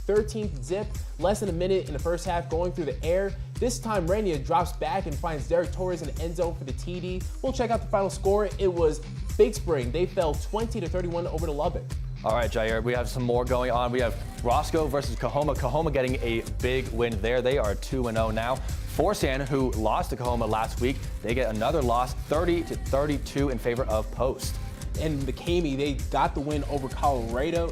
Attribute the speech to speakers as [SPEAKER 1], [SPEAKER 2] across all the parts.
[SPEAKER 1] 13th zip, less than a minute in the first half going through the air. This time, Rania drops back and finds Derek Torres in the end zone for the TD. We'll check out the final score. It was Big Spring. They fell 20-31 over to Lubbock.
[SPEAKER 2] All right, Jair, we have some more going on. We have Roscoe versus Coahoma. Coahoma getting a big win there. They are 2-0 now. Forsan, who lost to Coahoma last week, they get another loss, 30-32 in favor of Post.
[SPEAKER 1] And McCamey, they got the win over the Colorado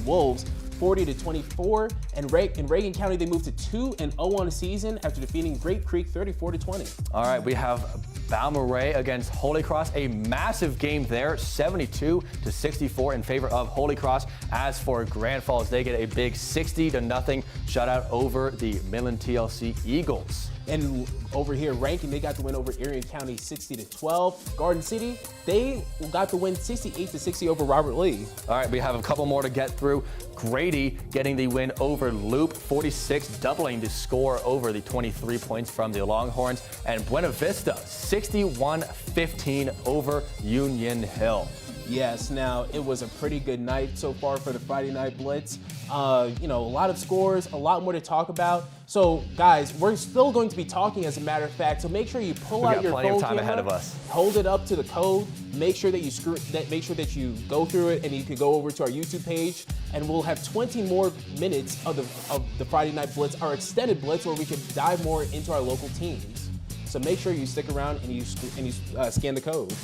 [SPEAKER 1] Wolves, 40-24. And in Reagan County, they moved to 2-0 on the season after defeating Grape Creek 34-20.
[SPEAKER 2] All right, we have Balmorhea against Holy Cross, a massive game there, 72-64 in favor of Holy Cross. As for Grand Falls, they get a big 60-0 shutout over the Midland TLC Eagles.
[SPEAKER 1] And over here, Rankin, they got the win over Erie County 60-12. Garden City, they got the win 68-60 over Robert Lee.
[SPEAKER 2] All right, we have a couple more to get through. Grady getting the win over Loop, 46, doubling the score over the 23 points from the Longhorns. And Buena Vista, 61-15 over Union Hill.
[SPEAKER 1] Yes, now it was a pretty good night so far for the Friday Night Blitz. A lot of scores, a lot more to talk about. So, guys, we're still going to be talking, as a matter of fact. So make sure you pull out your phone camera,
[SPEAKER 2] plenty of time ahead of us.
[SPEAKER 1] Hold it up to the code. Make sure that you go through it, and you can go over to our YouTube page, and we'll have 20 more minutes of the Friday Night Blitz, our extended Blitz, where we can dive more into our local teams. So make sure you stick around and you scan the code.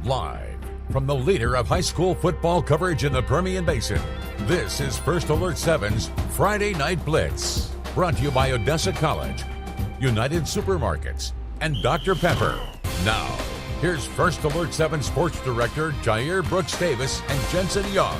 [SPEAKER 3] Live from the leader of high school football coverage in the Permian Basin, this is First Alert 7's Friday Night Blitz. Brought to you by Odessa College, United Supermarkets, and Dr. Pepper. Now, here's First Alert 7 Sports Director Jair Brooks Davis and Jensen Young.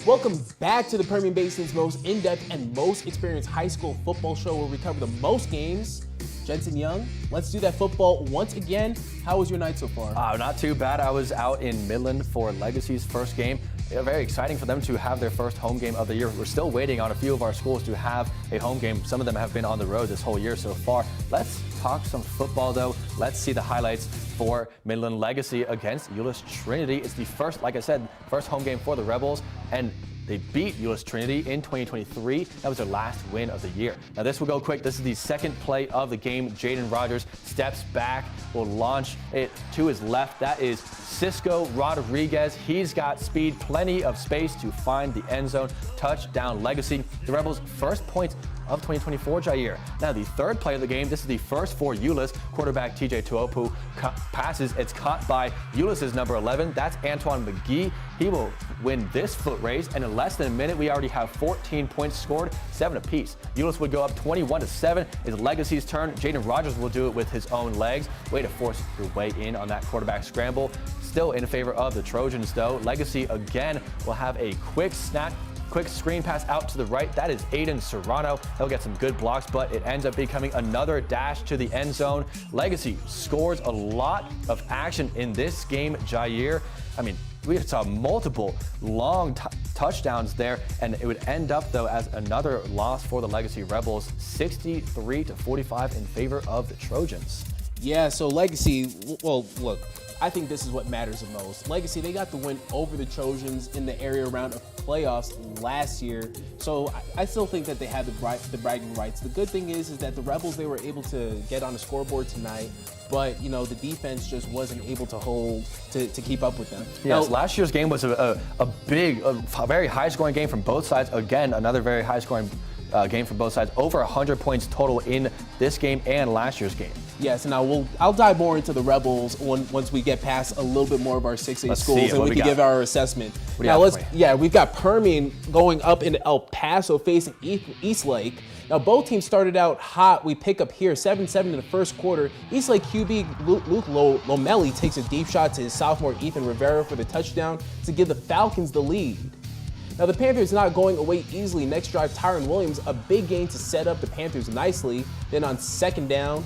[SPEAKER 1] Welcome back to the Permian Basin's most in-depth and most experienced high school football show, where we cover the most games. Jensen Young, let's do that football once again. How was your night so far?
[SPEAKER 2] Not too bad. I was out in Midland for Legacy's first game. Very exciting for them to have their first home game of the year. We're still waiting on a few of our schools to have a home game. Some of them have been on the road this whole year so far. Let's talk some football, though. Let's see the highlights for Midland Legacy against Euless Trinity. It's the first, like I said, first home game for the Rebels, and they beat Euless Trinity in 2023. That was their last win of the year. Now this will go quick. This is the second play of the game. Jaden Rogers steps back, will launch it to his left. That is Cisco Rodriguez. He's got speed, plenty of space to find the end zone. Touchdown Legacy. The Rebels' first points of 2024, Jair. Now the third play of the game, this is the first for Euless. Quarterback TJ Tuopu passes. It's caught by Euless' number 11. That's Antoine McGee. He will win this foot race, and in less than a minute, we already have 14 points scored, 7 apiece. Euless would go up 21-7. It's Legacy's turn. Jaden Rogers will do it with his own legs. Way to force your way in on that quarterback scramble. Still in favor of the Trojans, though. Legacy again will have a quick screen pass out to the right. That is Aiden Serrano. He'll get some good blocks, but it ends up becoming another dash to the end zone. Legacy scores a lot of action in this game, Jair. I mean, we saw multiple long touchdowns there, and it would end up, though, as another loss for the Legacy Rebels, 63-45 in favor of the Trojans.
[SPEAKER 1] Yeah, so Legacy, well, look, I think this is what matters the most. Legacy, they got the win over the Trojans in the area round of playoffs last year. So I still think that they had the bragging rights. The good thing is that the Rebels, they were able to get on the scoreboard tonight, but the defense just wasn't able to hold to keep up with them.
[SPEAKER 2] Yes, now, last year's game was a very high-scoring game from both sides. Again, another very high-scoring game from both sides. Over 100 points total in this game and last year's game.
[SPEAKER 1] Yes, and I'll dive more into the Rebels once we get past a little bit more of our 6A schools, and we can give our assessment. Now we've got Permian going up into El Paso facing Eastlake. Now both teams started out hot. We pick up here 7-7 in the first quarter. Eastlake QB Luke Lomelli takes a deep shot to his sophomore Ethan Rivera for the touchdown to give the Falcons the lead. Now the Panthers not going away easily. Next drive, Tyron Williams, a big gain to set up the Panthers nicely. Then on second down,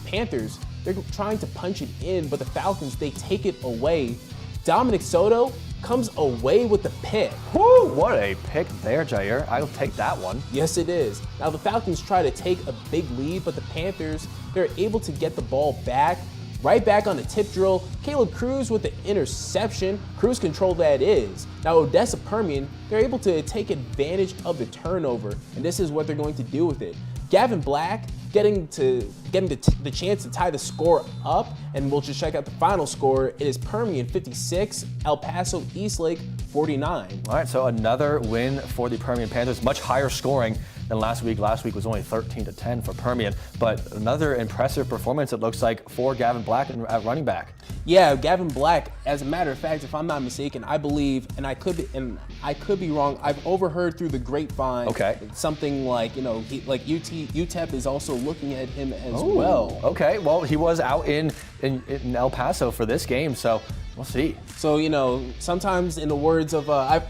[SPEAKER 1] Panthers, they're trying to punch it in, but the Falcons, they take it away. Dominic Soto comes away with the pick.
[SPEAKER 2] Woo, what a pick there, Jair. I'll take that one.
[SPEAKER 1] Yes, it is. Now, the Falcons try to take a big lead, but the Panthers, they're able to get the ball back, right back on the tip drill. Caleb Cruz with the interception. Cruise control that is. Now, Odessa Permian, they're able to take advantage of the turnover, and this is what they're going to do with it. Gavin Black getting the chance to tie the score up, and we'll just check out the final score. It is Permian 56, El Paso Eastlake 49.
[SPEAKER 2] All right, so another win for the Permian Panthers, much higher scoring than last week. Last week was only 13-10 for Permian, but another impressive performance, it looks like, for Gavin Black at running back.
[SPEAKER 1] Yeah, Gavin Black, as a matter of fact, if I'm not mistaken, I believe, and I could be wrong, I've overheard through the grapevine something like, UTEP is also looking at him as well.
[SPEAKER 2] Okay, well, he was out in El Paso for this game, so we'll see.
[SPEAKER 1] So, sometimes in the words of, I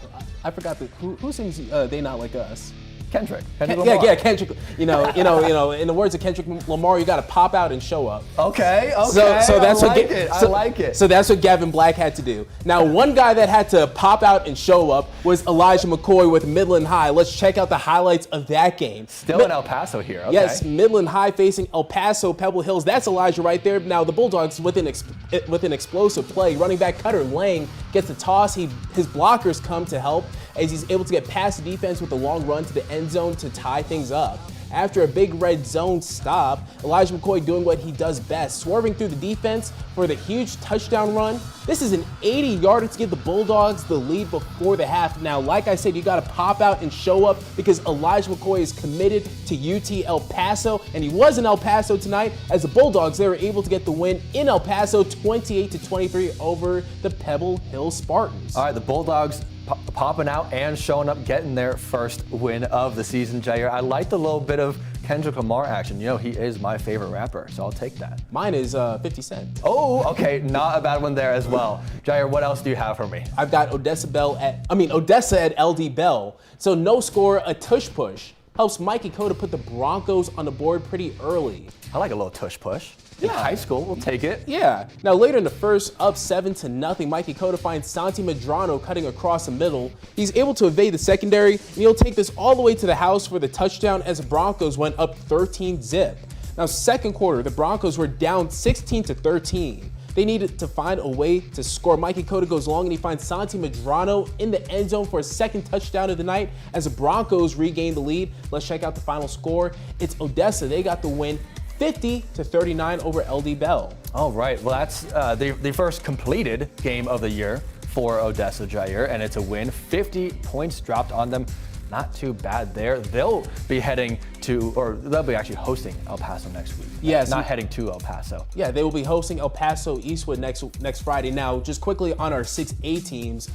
[SPEAKER 1] forgot who sings They Not Like Us?
[SPEAKER 2] Kendrick
[SPEAKER 1] Lamar. Yeah, Kendrick. In the words of Kendrick Lamar, you got to pop out and show up.
[SPEAKER 2] Okay.
[SPEAKER 1] So that's
[SPEAKER 2] I like it.
[SPEAKER 1] So that's what Gavin Black had to do. Now, one guy that had to pop out and show up was Elijah McCoy with Midland High. Let's check out the highlights of that game.
[SPEAKER 2] Still in El Paso here. Okay.
[SPEAKER 1] Yes, Midland High facing El Paso Pebble Hills. That's Elijah right there. Now the Bulldogs with an explosive play. Running back Cutter Lang gets the toss. His blockers come to help as he's able to get past the defense with a long run to the end zone to tie things up. After a big red zone stop, Elijah McCoy doing what he does best, swerving through the defense for the huge touchdown run. This is an 80-yarder to give the Bulldogs the lead before the half. Now, like I said, you got to pop out and show up because Elijah McCoy is committed to UT El Paso, and he was in El Paso tonight as the Bulldogs, they were able to get the win in El Paso 28-23 over the Pebble Hill Spartans.
[SPEAKER 2] All right, the Bulldogs popping out and showing up, getting their first win of the season, Jair. I like the little bit of Kendrick Lamar action. He is my favorite rapper, so I'll take that.
[SPEAKER 1] Mine is 50 Cent.
[SPEAKER 2] Oh, okay, not a bad one there as well. Jair, what else do you have for me?
[SPEAKER 1] I've got Odessa at LD Bell. So no score, a tush push. Helps Mikey Cota put the Broncos on the board pretty early.
[SPEAKER 2] I like a little tush push. In high school, we'll take it.
[SPEAKER 1] Yeah. Now later in the first, up 7-0, Mikey Cota finds Santi Medrano cutting across the middle. He's able to evade the secondary, and he'll take this all the way to the house for the touchdown as the Broncos went up 13-0. Now second quarter, the Broncos were down 16-13. They needed to find a way to score. Mikey Cota goes long and he finds Santi Medrano in the end zone for a second touchdown of the night as the Broncos regain the lead. Let's check out the final score. It's Odessa. They got the win 50-39 over LD Bell.
[SPEAKER 2] All right, well that's the first completed game of the year for Odessa, Jair, and it's a win. 50 points dropped on them. Not too bad there. They'll be they'll be actually hosting El Paso next week.
[SPEAKER 1] Yes.
[SPEAKER 2] Not heading to El Paso.
[SPEAKER 1] Yeah, they will be hosting El Paso Eastwood next Friday. Now, just quickly on our 6A teams.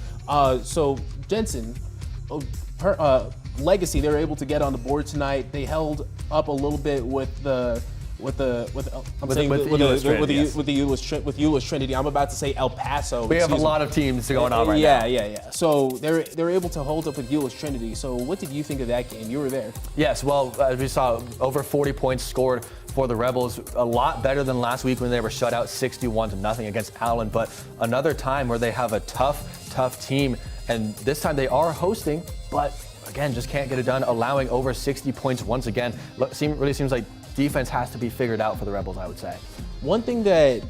[SPEAKER 1] So Jensen, Legacy, they were able to get on the board tonight. They held up a little bit with Euless Trinity. I'm about to say El Paso.
[SPEAKER 2] We have a lot of teams going on right now.
[SPEAKER 1] Yeah. So they're able to hold up with Euless Trinity. So what did you think of that game? You were there.
[SPEAKER 2] Yes. Well, as we saw, over 40 points scored for the Rebels. A lot better than last week when they were shut out 61-0 against Allen. But another time where they have a tough team, and this time they are hosting, but again, just can't get it done, allowing over 60 points once again. Really seems like defense has to be figured out for the Rebels, I would say.
[SPEAKER 1] One thing that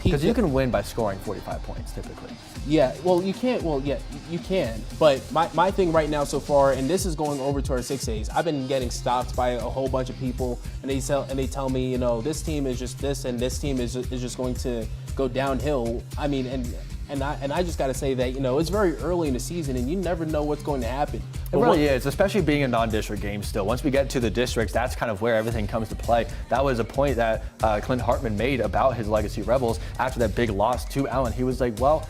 [SPEAKER 2] because you can win by scoring 45 points typically.
[SPEAKER 1] Yeah, well, you can't. Well, yeah, you can. But my thing right now so far, and this is going over to our 6As, I've been getting stopped by a whole bunch of people, and they tell me, this team is just this, and this team is just going to go downhill. I mean, and I just got to say that, it's very early in the season, and you never know what's going to happen.
[SPEAKER 2] It really is, especially being a non-district game still. Once we get to the districts, that's kind of where everything comes to play. That was a point that Clint Hartman made about his Legacy Rebels after that big loss to Allen. He was like, well,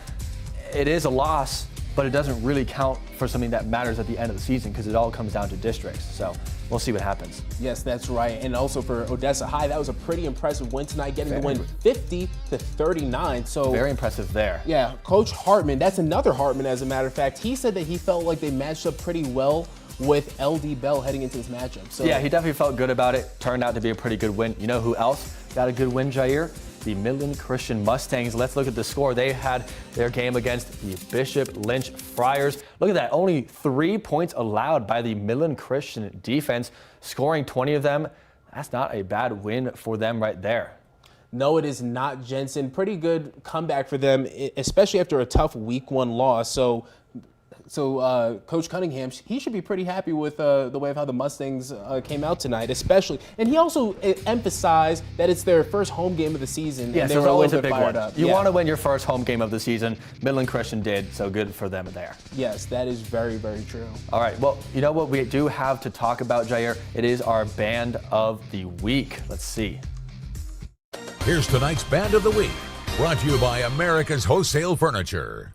[SPEAKER 2] it is a loss, but it doesn't really count for something that matters at the end of the season because it all comes down to districts. So we'll see what happens.
[SPEAKER 1] Yes, that's right. And also for Odessa High, that was a pretty impressive win tonight, getting the win 50-39. So
[SPEAKER 2] very impressive there.
[SPEAKER 1] Yeah, Coach Hartman, that's another Hartman as a matter of fact. He said that he felt like they matched up pretty well with LD Bell heading into this matchup. So
[SPEAKER 2] yeah, he definitely felt good about it. Turned out to be a pretty good win. You know who else got a good win, Jair? the Midland Christian Mustangs. Let's look at the score. They had their game against the Bishop Lynch Friars. Look at that, only 3 points allowed by the Midland Christian defense, scoring 20 of them. That's not a bad win for them right there.
[SPEAKER 1] No, it is not, Jensen. Pretty good comeback for them, especially after a tough week 1 loss. So Coach Cunningham, he should be pretty happy with the way of how the Mustangs came out tonight, especially. And he also emphasized that it's their first home game of the season.
[SPEAKER 2] Yes,
[SPEAKER 1] and they
[SPEAKER 2] it's
[SPEAKER 1] were
[SPEAKER 2] always
[SPEAKER 1] a
[SPEAKER 2] a big
[SPEAKER 1] fired
[SPEAKER 2] one.
[SPEAKER 1] up.
[SPEAKER 2] You want to win your first home game of the season. Midland Christian did, so good for them there.
[SPEAKER 1] Yes, that is very, very true.
[SPEAKER 2] All right, well, you know what we do have to talk about, Jair? It is our Band of the Week. Let's see.
[SPEAKER 3] Here's tonight's Band of the Week, brought to you by America's Wholesale Furniture.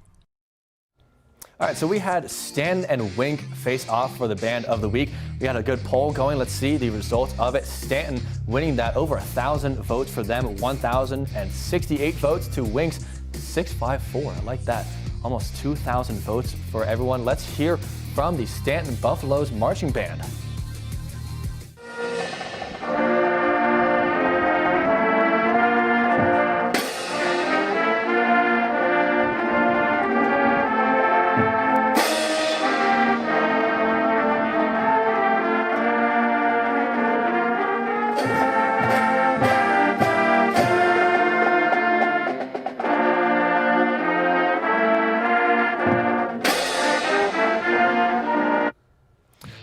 [SPEAKER 2] All right, so we had Stanton and Wink face off for the Band of the Week. We had a good poll going. Let's see the results of it. Stanton winning that, over 1,000 votes for them, 1,068 votes to Wink's 654. I like that. Almost 2,000 votes for everyone. Let's hear from the Stanton Buffaloes marching band.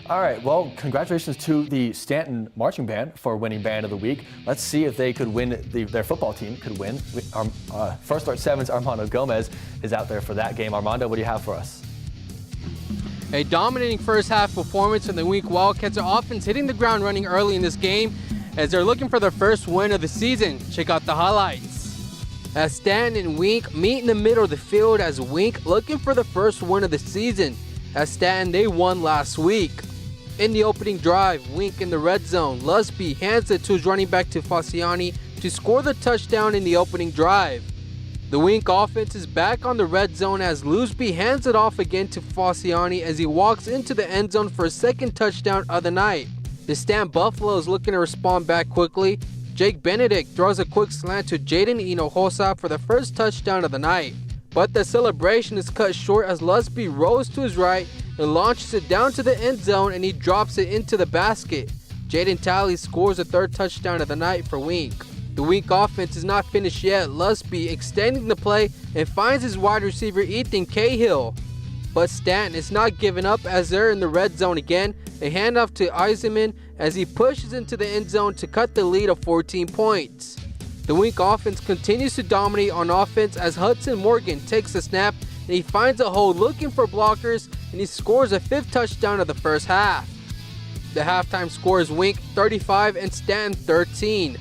[SPEAKER 2] All right, well, congratulations to the Stanton Marching Band for winning Band of the Week. Let's see if they could win, their football team could win. First Alert 7's Armando Gomez is out there for that game. Armando, what do you have for us?
[SPEAKER 4] A dominating first half performance from the Wink Wildcats. Their offense hitting the ground running early in this game as they're looking for their first win of the season. Check out the highlights. As Stanton and Wink meet in the middle of the field as Wink looking for the first win of the season. As Stanton, they won last week. In the opening drive, Wink in the red zone. Lusby hands it to his running back to Fasciani to score the touchdown in the opening drive. The Wink offense is back on the red zone as Lusby hands it off again to Fasciani as he walks into the end zone for a second touchdown of the night. The Stanton Buffaloes looking to respond back quickly. Jake Benedict throws a quick slant to Jaden Hinojosa for the first touchdown of the night. But the celebration is cut short as Lusby rolls to his right and launches it down to the end zone and he drops it into the basket. Jaden Talley scores the third touchdown of the night for Wink. The Wink offense is not finished yet. Lusby extending the play and finds his wide receiver Ethan Cahill. But Stanton is not giving up as they're in the red zone again. A handoff to Eisenman as he pushes into the end zone to cut the lead of 14 points. The Wink offense continues to dominate on offense as Hudson Morgan takes the snap and he finds a hole looking for blockers and he scores a fifth touchdown of the first half. The halftime score is Wink 35 and Stanton 13.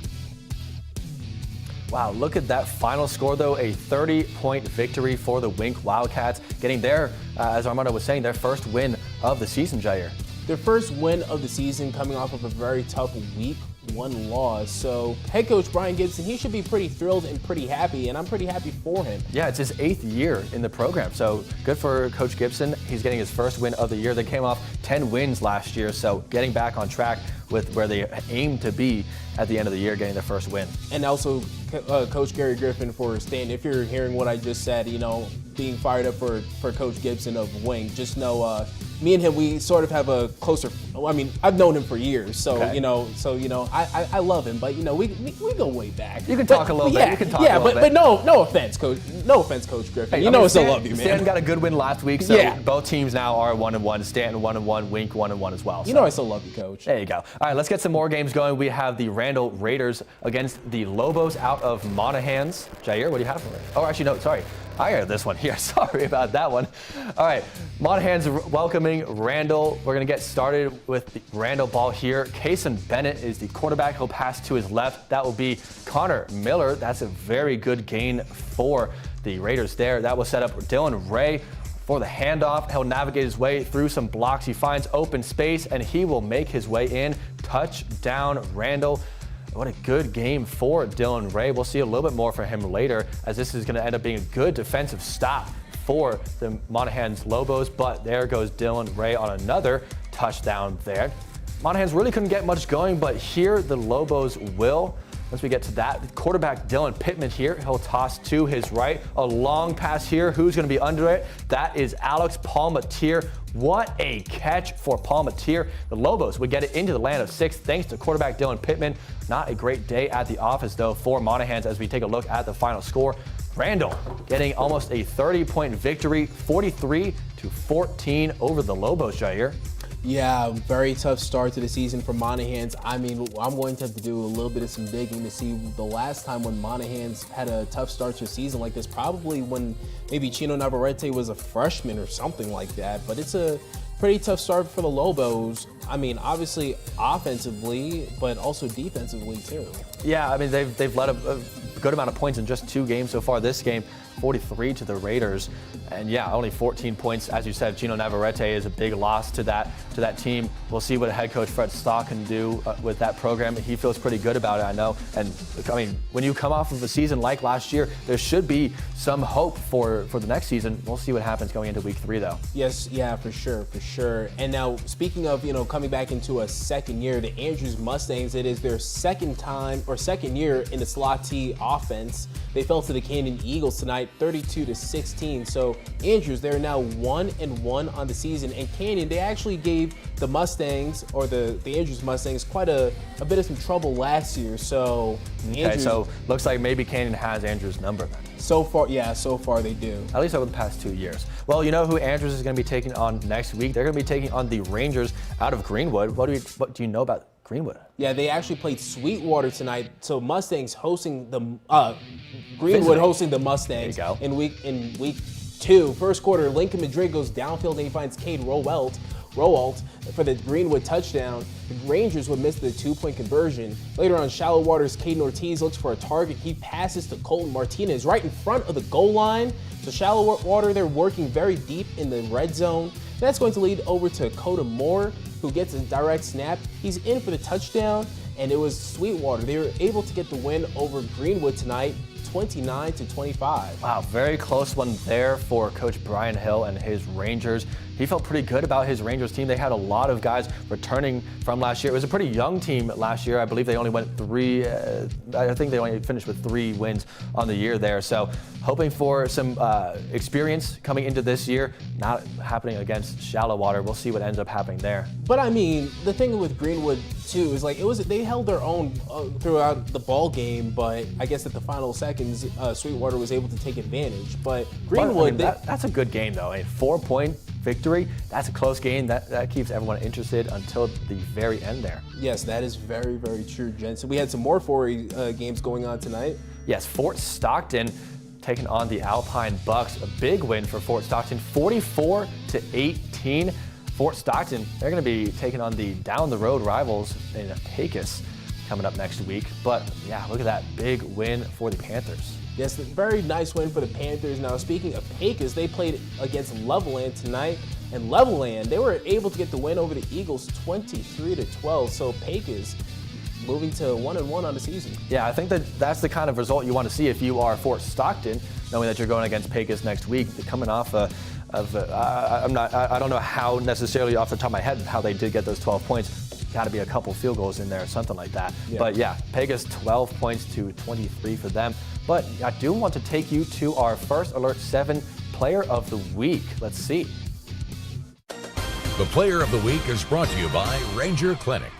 [SPEAKER 2] Wow, look at that final score though, a 30-point victory for the Wink Wildcats, getting their, as Armando was saying, their first win of the season, Jair.
[SPEAKER 1] Their first win of the season coming off of a very tough week 1 loss. So head coach Brian Gibson, he should be pretty thrilled and pretty happy, and I'm pretty happy for him.
[SPEAKER 2] Yeah, it's his 8th year in the program, so good for Coach Gibson. He's getting his first win of the year. They came off 10 wins last year, so getting back on track with where they aim to be at the end of the year, getting their first win.
[SPEAKER 1] And also Coach Gary Griffin for staying. If you're hearing what I just said, you know, being fired up for Coach Gibson of Wink, just know me and him, we sort of have a closer, I mean, I've known him for years, so,
[SPEAKER 2] okay.
[SPEAKER 1] I love him, but, we go way back.
[SPEAKER 2] You can talk a little bit. You can talk a little bit.
[SPEAKER 1] But no offense, Coach. No offense, Coach Griffin.
[SPEAKER 2] Hey,
[SPEAKER 1] I still love you, man.
[SPEAKER 2] Stanton got a good win last week, so both teams now are 1-1. Stanton 1-1, Wink 1-1 as well. So.
[SPEAKER 1] I still love you, Coach.
[SPEAKER 2] There you go. All right, let's get some more games going. We have the Randall Raiders against the Lobos out of Monahans. Jair, what do you have for me? Oh, actually, no, sorry. I got this one here. Sorry about that one. All right, Monahans welcoming Randall. We're going to get started with the Randall ball here. Kason Bennett is the quarterback. He'll pass to his left. That will be Connor Miller. That's a very good gain for the Raiders there. That will set up Dylan Ray for the handoff. He'll navigate his way through some blocks. He finds open space, and he will make his way in. Touchdown, Randall. What a good game for Dylan Ray. We'll see a little bit more from him later, as this is going to end up being a good defensive stop for the Monahans Lobos. But there goes Dylan Ray on another touchdown there. Monahans really couldn't get much going, but here the Lobos will. once we get to that, quarterback Dylan Pittman here, he'll toss to his right. A long pass here. Who's going to be under it? That is Alex Palmatier. What a catch for Palmatier. The Lobos would get it into the land of 6 thanks to quarterback Dylan Pittman. Not a great day at the office, though, for Monahans as we take a look at the final score. Randall getting almost a 30-point victory, 43-14 over the Lobos, Jair.
[SPEAKER 1] Yeah, very tough start to the season for Monahans. I mean, I'm going to have to do a little bit of some digging to see the last time when Monahans had a tough start to a season like this, probably when maybe Chino Navarrete was a freshman or something like that. But it's a pretty tough start for the Lobos. I mean, obviously offensively, but also defensively too.
[SPEAKER 2] Yeah, I mean, they've let a good amount of points in just 2 games so far this game. 43 to the Raiders, and yeah, only 14 points. As you said, Chino Navarrete is a big loss to that team. We'll see what head coach Fred Stock can do with that program. He feels pretty good about it, I know. And I mean, when you come off of a season like last year, there should be some hope for the next season. We'll see what happens going into week 3, though.
[SPEAKER 1] Yes, yeah, for sure. And now, speaking of coming back into a second year, the Andrews Mustangs, it is their second year in the Slot T offense. They fell to the Canyon Eagles tonight, 32-16. So Andrews, they're now 1-1 on the season. And Canyon, they actually gave the Mustangs, or the Andrews Mustangs, quite a bit of some trouble last year. So
[SPEAKER 2] Andrews, so looks like maybe Canyon has Andrews' number then.
[SPEAKER 1] So far they do.
[SPEAKER 2] At least over the past 2 years. Well, you know who Andrews is going to be taking on next week? They're going to be taking on the Rangers out of Greenwood. What do you know about Greenwood?
[SPEAKER 1] Yeah, they actually played Sweetwater tonight. So Mustangs hosting the Greenwood hosting the Mustangs in week 2. First quarter, Lincoln Madrid goes downfield and he finds Cade Rowalt for the Greenwood touchdown. The Rangers would miss the 2-point conversion. Later on, Shallow Waters, Caden Ortiz looks for a target. He passes to Colton Martinez right in front of the goal line. So Shallow Water, they're working very deep in the red zone. That's going to lead over to Coda Moore, who gets a direct snap. He's in for the touchdown, and it was Sweetwater. They were able to get the win over Greenwood tonight, 29-25.
[SPEAKER 2] Wow, very close one there for Coach Brian Hill and his Rangers. He felt pretty good about his Rangers team. They had a lot of guys returning from last year. It was a pretty young team last year. I believe they only went 3, I think they only finished with 3 wins on the year there. So hoping for some experience coming into this year, not happening against Shallow Water. We'll see what ends up happening there.
[SPEAKER 1] But I mean, the thing with Greenwood too is they held their own throughout the ball game, but I guess at the final seconds, Sweetwater was able to take advantage. But Greenwood,
[SPEAKER 2] that's a good game though. A 4-point victory, that's a close game. That keeps everyone interested until the very end there.
[SPEAKER 1] Yes, that is very, very true, Jensen. We had some more 4A games going on tonight.
[SPEAKER 2] Yes, Fort Stockton taking on the Alpine Bucks. A big win for Fort Stockton, 44-18. Fort Stockton, they're going to be taking on the down-the-road rivals in Pecos coming up next week. But yeah, look at that big win for the Panthers.
[SPEAKER 1] Yes, a very nice win for the Panthers. Now, speaking of Pecos, they played against Levelland tonight. And Levelland, they were able to get the win over the Eagles 23-12. So Pecos moving to 1-1 on the season.
[SPEAKER 2] Yeah, I think that's the kind of result you want to see if you are Fort Stockton, knowing that you're going against Pecos next week, coming off I don't know how necessarily off the top of my head how they did get those 12 points. Got to be a couple field goals in there or something like that. Yeah. But yeah, Pecos 12 points to 23 for them. But I do want to take you to our First Alert 7 Player of the Week. Let's see.
[SPEAKER 3] The Player of the Week is brought to you by Ranger Clinic.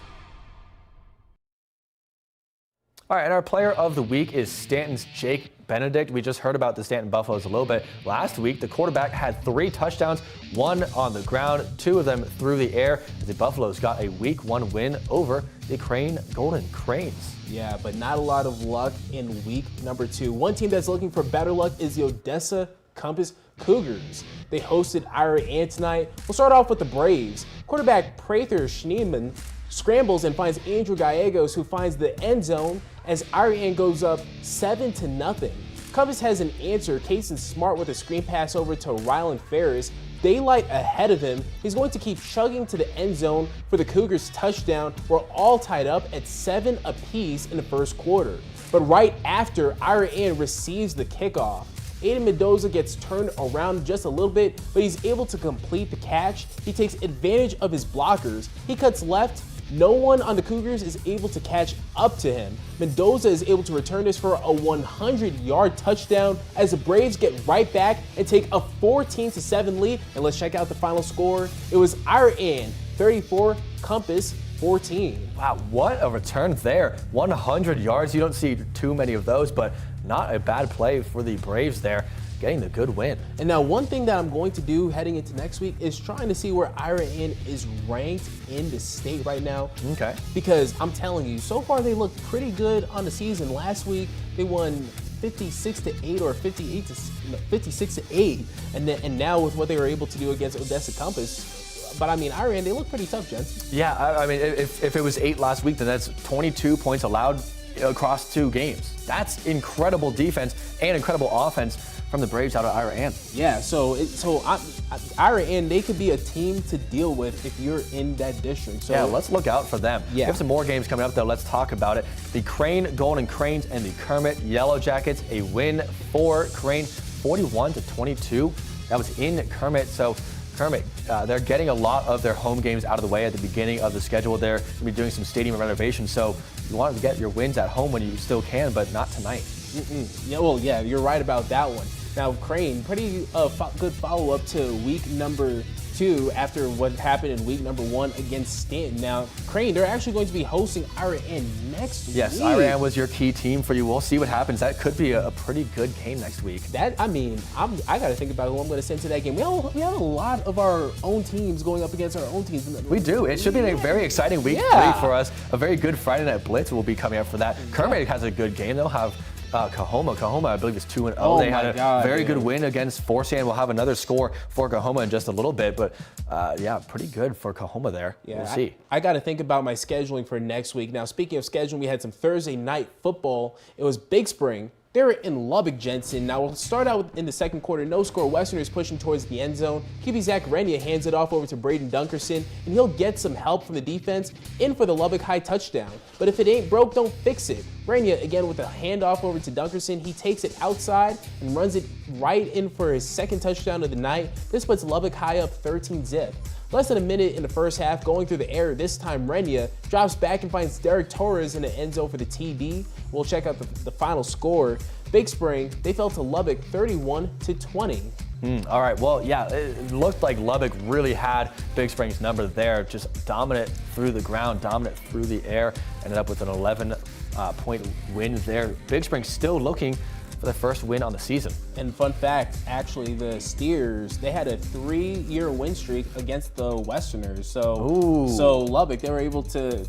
[SPEAKER 2] All right, and our Player of the Week is Stanton's Jake Benedict. We just heard about the Stanton Buffaloes a little bit. Last week, the quarterback had 3 touchdowns, 1 on the ground, 2 of them through the air. The Buffaloes got a Week 1 win over the Golden Cranes.
[SPEAKER 1] Yeah, but not a lot of luck in week number 2. One team that's looking for better luck is the Odessa Compass Cougars. They hosted Ira Ann tonight. We'll start off with the Braves. Quarterback Prather Schneeman scrambles and finds Andrew Gallegos, who finds the end zone as Ira Ann goes up 7-0. Compass has an answer. Kason Smart with a screen pass over to Rylan Ferris. Daylight ahead of him. He's going to keep chugging to the end zone for the Cougars touchdown. We're all tied up at 7 apiece in the first quarter. But right after, Ira Ann receives the kickoff. Aiden Mendoza gets turned around just a little bit, but he's able to complete the catch. He takes advantage of his blockers. He cuts left, No one on the Cougars is able to catch up to him. Mendoza is able to return this for a 100-yard touchdown as the Braves get right back and take a 14-7 lead. And let's check out the final score. It was Iran 34, Compass 14.
[SPEAKER 2] Wow, what a return there. 100 yards. You don't see too many of those, but not a bad play for the Braves there, getting the good win.
[SPEAKER 1] And now one thing that I'm going to do heading into next week is trying to see where Iran is ranked in the state right now.
[SPEAKER 2] Okay.
[SPEAKER 1] Because I'm telling you, so far they look pretty good on the season. Last week they won 56-8 or 56-8, and now with what they were able to do against Odessa Compass. But I mean, Iran, they look pretty tough, gents.
[SPEAKER 2] Yeah, I mean, if it was 8 last week, then that's 22 points allowed across 2 games. That's incredible defense and incredible offense from the Braves out of Iran.
[SPEAKER 1] Yeah, so Iran, they could be a team to deal with if you're in that district. So
[SPEAKER 2] yeah, let's look out for them.
[SPEAKER 1] Yeah.
[SPEAKER 2] We have some more games coming up, though. Let's talk about it. The Crane Golden Cranes and the Kermit Yellow Jackets, a win for Crane, 41-22. That was in Kermit, so Kermit, they're getting a lot of their home games out of the way at the beginning of the schedule. They're going to be doing some stadium renovations, so you want to get your wins at home when you still can, but not tonight.
[SPEAKER 1] Yeah, well, yeah, you're right about that one. Now, Crane, pretty good follow-up to week number 2 after what happened in week number 1 against Stanton. Now, Crane, they're actually going to be hosting Iran next week.
[SPEAKER 2] Yes, Iran was your key team for you. We'll see what happens. That could be a pretty good game next week.
[SPEAKER 1] I got to think about who I'm going to send to that game. We have a lot of our own teams going up against our own teams.
[SPEAKER 2] We do. It should be a very exciting week 3 for us. A very good Friday Night Blitz will be coming up for that. Kermit has a good game. They'll have Kahoma, I believe, is 2-0.
[SPEAKER 1] Oh,
[SPEAKER 2] they had a very good win against Forsan. We'll have another score for Kahoma in just a little bit, but yeah, pretty good for Kahoma there.
[SPEAKER 1] Yeah,
[SPEAKER 2] we'll see.
[SPEAKER 1] I got to think about my scheduling for next week. Now, speaking of scheduling, we had some Thursday night football. It was Big Spring. They're in Lubbock, Jensen. Now, we'll start out in the second quarter. No score. Westerners pushing towards the end zone. QB Zach Renia hands it off over to Braden Dunkerson, and he'll get some help from the defense in for the Lubbock High touchdown. But if it ain't broke, don't fix it. Renia, again, with a handoff over to Dunkerson. He takes it outside and runs it right in for his second touchdown of the night. This puts Lubbock High up 13-zip. Less than a minute in the first half, going through the air, this time Renia drops back and finds Derek Torres in the end zone for the TD. We'll check out the final score. Big Spring, they fell to Lubbock 31-20.
[SPEAKER 2] All right, well, yeah, it looked like Lubbock really had Big Spring's number there, just dominant through the ground, dominant through the air, ended up with an 11-point win there. Big Spring still looking for their first win on the season.
[SPEAKER 1] And fun fact, actually, the Steers, they had a 3-year win streak against the Westerners. So Lubbock, they were able to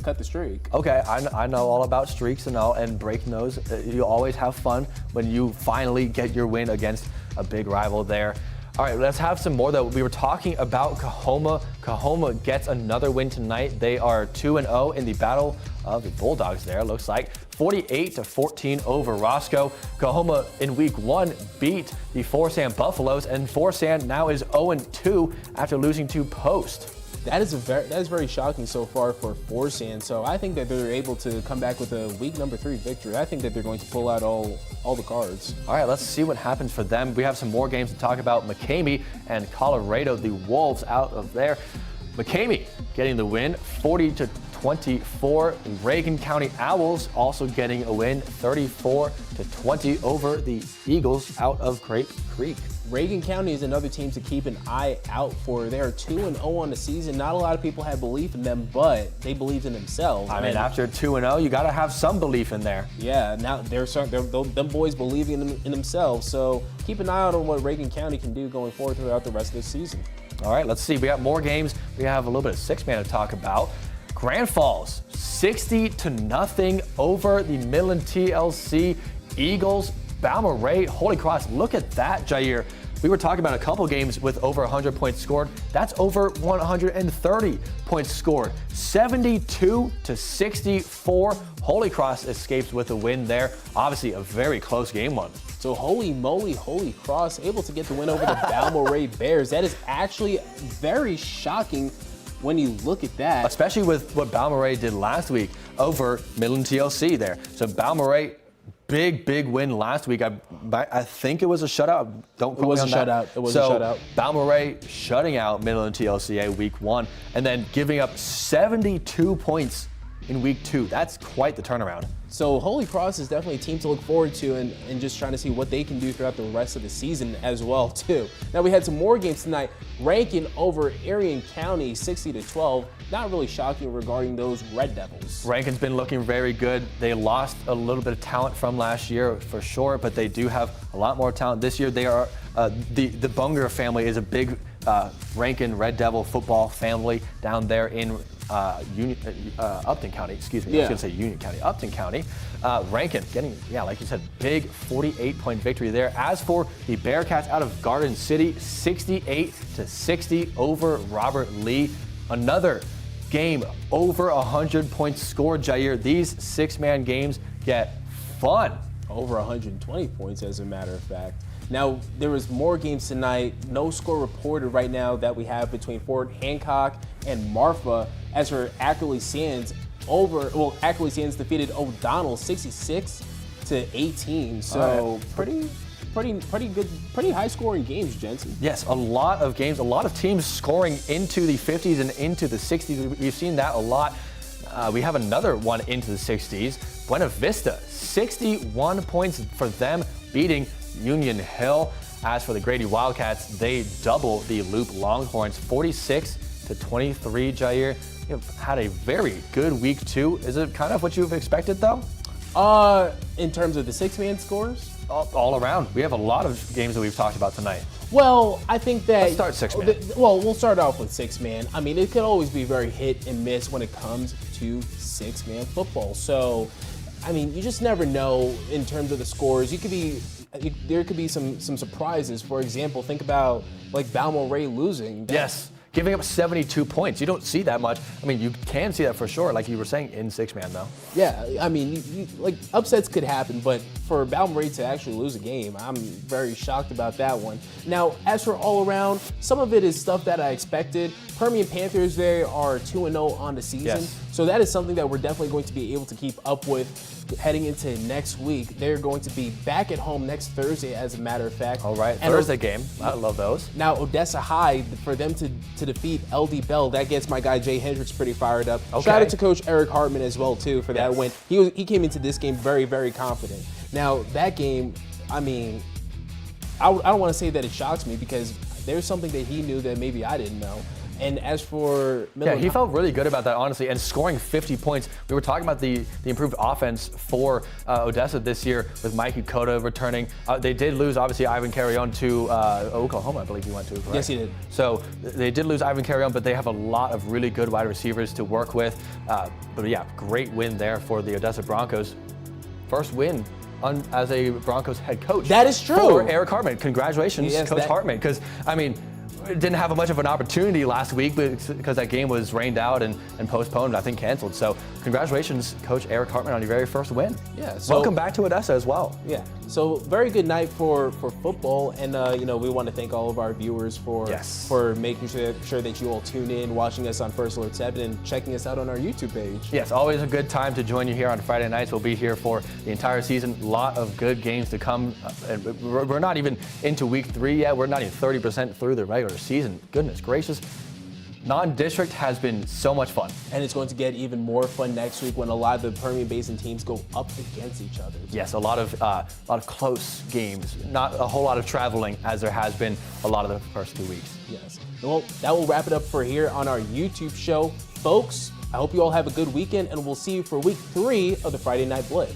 [SPEAKER 1] cut the streak.
[SPEAKER 2] Okay, I know all about streaks and all, and breaking those. You always have fun when you finally get your win against a big rival there. All right, let's have some more, though. We were talking about Kahoma. Kahoma gets another win tonight. They are 2-0 in the battle of the Bulldogs there, looks like. 48-14 over Roscoe. Kahoma in week 1 beat the Forsan Buffaloes, and Forsan now is 0-2 after losing to Post.
[SPEAKER 1] That is very shocking so far for Forsan. So I think that they're able to come back with a week number 3 victory. I think that they're going to pull out all the cards.
[SPEAKER 2] All right, let's see what happens for them. We have some more games to talk about. McCamey and Colorado, the Wolves out of there. McCamey getting the win, 40-24. Reagan County Owls also getting a win, 34-20 over the Eagles out of Grape Creek.
[SPEAKER 1] Reagan County is another team to keep an eye out for. They are 2-0 on the season. Not a lot of people had belief in them, but they believed in themselves.
[SPEAKER 2] I mean, after 2-0, you got to have some belief in there.
[SPEAKER 1] Yeah, now them boys believing in themselves. So keep an eye out on what Reagan County can do going forward throughout the rest of the season.
[SPEAKER 2] All right, let's see. We got more games. We have a little bit of 6-man to talk about. Grand Falls, 60-0 over the Midland TLC Eagles. Balmorhea, Holy Cross, look at that, Jair. We were talking about a couple games with over 100 points scored. That's over 130 points scored. 72-64. Holy Cross escapes with a win there. Obviously, a very close game one.
[SPEAKER 1] So holy moly, Holy Cross able to get the win over the Balmorhea Bears. That is actually very shocking when you look at that.
[SPEAKER 2] Especially with what Balmorhea did last week over Midland TLC there. So Balmorhea big win last week. I think it was a shutout. Don't quote me on that.
[SPEAKER 1] It was a shutout.
[SPEAKER 2] Balmoral shutting out Midland TLCA week 1 and then giving up 72 points in week 2. That's quite the turnaround.
[SPEAKER 1] So Holy Cross is definitely a team to look forward to and just trying to see what they can do throughout the rest of the season as well, too. Now, we had some more games tonight. Rankin over Arion County, 60-12. Not really shocking regarding those Red Devils.
[SPEAKER 2] Rankin's been looking very good. They lost a little bit of talent from last year for sure, but they do have a lot more talent this year. They are the Bunger family is a big Rankin Red Devil football family down there in Upton County. Excuse me, I was going to say Union County. Upton County. Rankin getting, like you said, big 48-point victory there. As for the Bearcats out of Garden City, 68-60 over Robert Lee. Another game over 100 points scored, Jair. These 6-man games get fun.
[SPEAKER 1] Over 120 points, as a matter of fact. Now, there was more games tonight. No score reported right now that we have between Fort Hancock and Marfa. As for Ackley Sands, Ackley Sands defeated O'Donnell 66-18. So pretty good, pretty high scoring games, Jensen.
[SPEAKER 2] Yes, a lot of games, a lot of teams scoring into the 50s and into the 60s. We've seen that a lot. We have another one into the 60s. Buena Vista, 61 points for them, beating Union Hill. As for the Grady Wildcats, they double the Loop Longhorns, 46-23. Jair, you've had a very good week 2. Is it kind of what you've expected, though?
[SPEAKER 1] In terms of the 6-man scores?
[SPEAKER 2] All around. We have a lot of games that we've talked about tonight.
[SPEAKER 1] Well, I think that...
[SPEAKER 2] Let's start 6-man.
[SPEAKER 1] Well, we'll start off with 6-man. I mean, it could always be very hit and miss when it comes to 6-man football. So, I mean, you just never know in terms of the scores. There could be some surprises. For example, think about like Balmoral losing.
[SPEAKER 2] Yes. Giving up 72 points. You don't see that much. I mean, you can see that for sure, like you were saying, in 6-man, though.
[SPEAKER 1] Yeah, I mean, like, upsets could happen, but for Balmoral to actually lose a game, I'm very shocked about that one. Now, as for all around, some of it is stuff that I expected. Permian Panthers, they are 2-0 on the season.
[SPEAKER 2] Yes.
[SPEAKER 1] So that is something that we're definitely going to be able to keep up with heading into next week. They're going to be back at home next Thursday, as a matter of fact.
[SPEAKER 2] All right, and Thursday game. I love those.
[SPEAKER 1] Now, Odessa High, for them to defeat LD Bell, that gets my guy Jay Hendricks pretty fired up.
[SPEAKER 2] Okay.
[SPEAKER 1] Shout out to Coach Eric Hartman as well, too, for that win. He came into this game very, very confident. Now, that game, I mean, I don't want to say that it shocks me because there's something that he knew that maybe I didn't know. And as for Midland,
[SPEAKER 2] he felt really good about that, honestly, and scoring 50 points. We were talking about the improved offense for Odessa this year with Mikey Cota returning. They did lose, obviously, Ivan Carrion to Oklahoma, I believe he went to, correct?
[SPEAKER 1] Yes, he did.
[SPEAKER 2] So they did lose Ivan Carrion, but they have a lot of really good wide receivers to work with. But yeah, great win there for the Odessa Broncos. First win as a Broncos head coach.
[SPEAKER 1] That is true.
[SPEAKER 2] For Eric Hartman. Congratulations,
[SPEAKER 1] yes,
[SPEAKER 2] Coach Hartman. Because, I mean, didn't have much of an opportunity last week because that game was rained out and postponed, I think canceled. So congratulations, Coach Eric Hartman, on your very first win.
[SPEAKER 1] Yeah. So,
[SPEAKER 2] welcome back to Odessa as well.
[SPEAKER 1] Yeah. So very good night for football, and we want to thank all of our viewers for making sure that you all tune in, watching us on First Alert 7, and checking us out on our YouTube page.
[SPEAKER 2] Yes, always a good time to join you here on Friday nights. We'll be here for the entire season. A lot of good games to come. And we're not even into week 3 yet. We're not even 30% through the regular season. Goodness gracious. Non-district has been so much fun.
[SPEAKER 1] And it's going to get even more fun next week when a lot of the Permian Basin teams go up against each other.
[SPEAKER 2] Yes, a lot of close games. Not a whole lot of traveling as there has been a lot of the first 2 weeks.
[SPEAKER 1] Yes. Well, that will wrap it up for here on our YouTube show. Folks, I hope you all have a good weekend, and we'll see you for week 3 of the Friday Night Blitz.